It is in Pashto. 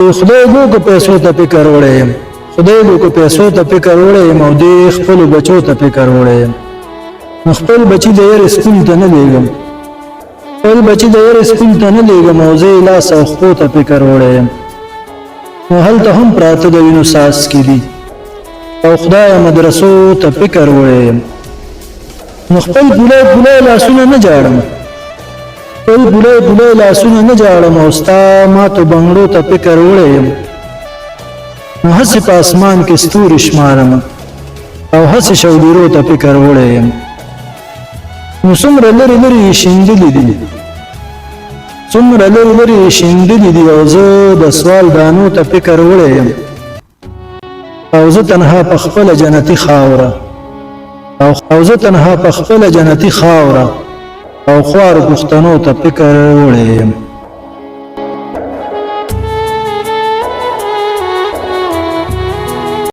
خدای گو که پیسو ته فکر وړی یم خدای گو که پیسو ته فکر وړی یم او دې خپلو بچو ته فکر وړی یم نو خپل بچي د یار سکول ته نه لیږم خپل بچي د یار سکول ته نه لیږم او زه یې لاس او خپو ته فکر وړی یم نو هلته هم پراته د وینو څاڅکي دي او خدایه مدرسو ته فکر وړی یم نو خپل بولی بولی لاسونه نه جاړم خپل بولی بولی لاسونه نه جاړم او ستا ماتو بنګړو ته فکر وړی یم نو هسې په اسمان کې ستوري شمارم او هسې شودیرو ته فکر وړی یم نو څومره لرې لرې یې شیندلي دي څومره لرې لرې یې شیندلي دي او زه د سوال دانو ته فکر وړی یم او زه تنها په خپله جنتي خاوره او زه تنها په خپله جنتي خاوره او خوارو پښتنو ته فکر وړی یم